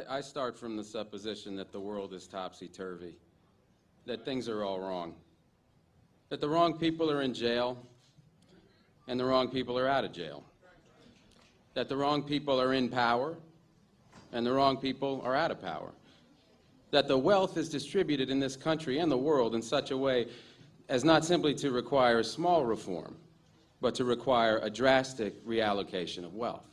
I start from the supposition that the world is topsy-turvy, that things are all wrong, that the wrong people are in jail and the wrong people are out of jail, that the wrong people are in power and the wrong people are out of power, that the wealth is distributed in this country and the world in such a way as not simply to require small reform, but to require a drastic reallocation of wealth.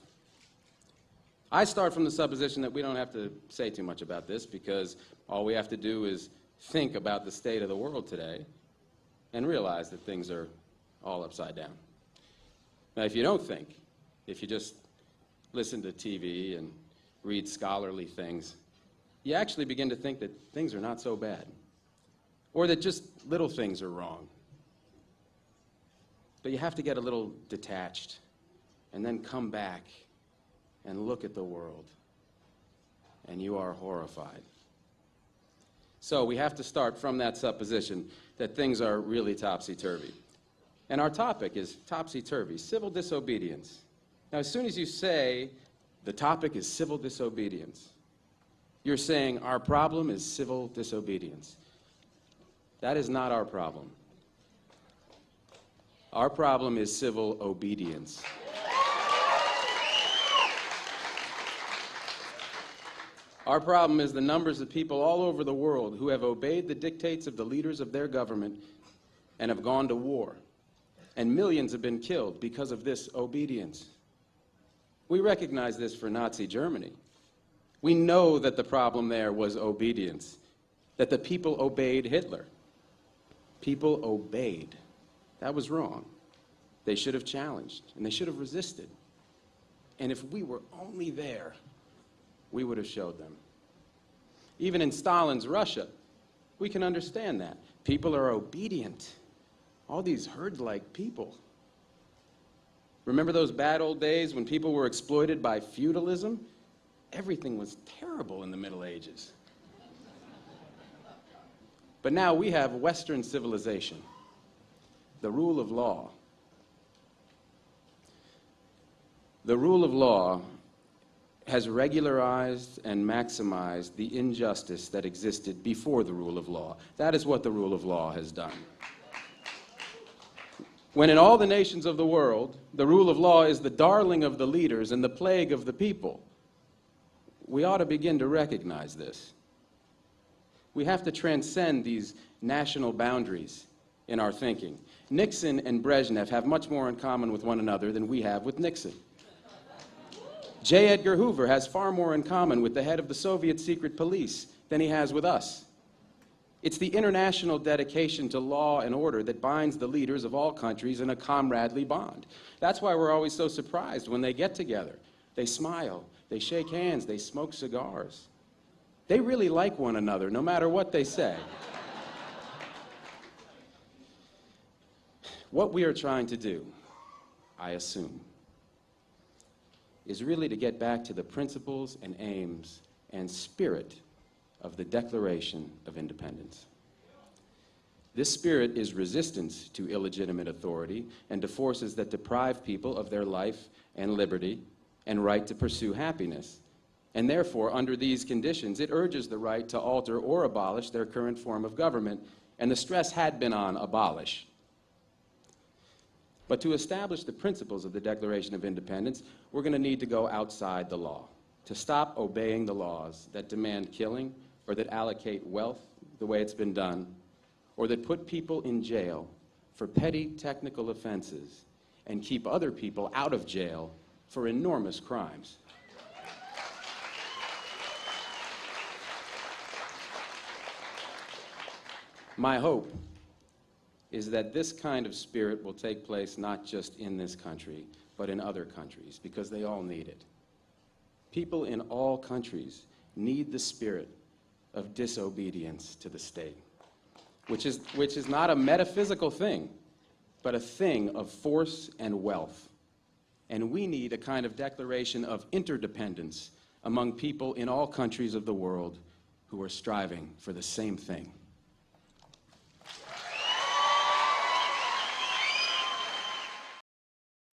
I start from the supposition that we don't have to say too much about this because all we have to do is think about the state of the world today and realize that things are all upside down. Now, if you don't think, if you just listen to TV and read scholarly things, you actually begin to think that things are not so bad, or that just little things are wrong. But you have to get a little detached and then come back and look at the world, and you are horrified. So we have to start from that supposition that things are really topsy-turvy. And our topic is topsy-turvy, civil disobedience. Now, as soon as you say the topic is civil disobedience, you're saying our problem is civil disobedience. That is not our problem. Our problem is civil obedience. Our problem is the numbers of people all over the world who have obeyed the dictates of the leaders of their government and have gone to war. And millions have been killed because of this obedience. We recognize this for Nazi Germany. We know that the problem there was obedience, that the people obeyed Hitler. People obeyed. That was wrong. They should have challenged, and they should have resisted. And if we were only there, we would have showed them. Even in Stalin's Russia, we can understand that. People are obedient. All these herd-like people. Remember those bad old days when people were exploited by feudalism? Everything was terrible in the Middle Ages. But now we have Western civilization, the rule of law. The rule of law has regularized and maximized the injustice that existed before the rule of law. That is what the rule of law has done. When in all the nations of the world, the rule of law is the darling of the leaders and the plague of the people, we ought to begin to recognize this. We have to transcend these national boundaries in our thinking. Nixon and Brezhnev have much more in common with one another than we have with Nixon. J. Edgar Hoover has far more in common with the head of the Soviet secret police than he has with us. It's the international dedication to law and order that binds the leaders of all countries in a comradely bond. That's why we're always so surprised when they get together. They smile, they shake hands, they smoke cigars. They really like one another, no matter what they say. What we are trying to do, I assume, is really to get back to the principles and aims and spirit of the Declaration of Independence. This spirit is resistance to illegitimate authority and to forces that deprive people of their life and liberty and right to pursue happiness. And therefore, under these conditions, it urges the right to alter or abolish their current form of government, and the stress had been on abolish. But to establish the principles of the Declaration of Independence, we're going to need to go outside the law, to stop obeying the laws that demand killing or that allocate wealth the way it's been done, or that put people in jail for petty technical offenses and keep other people out of jail for enormous crimes. My hope is that this kind of spirit will take place not just in this country, but in other countries, because they all need it. People in all countries need the spirit of disobedience to the state, which is not a metaphysical thing, but a thing of force and wealth. And we need a kind of declaration of interdependence among people in all countries of the world who are striving for the same thing.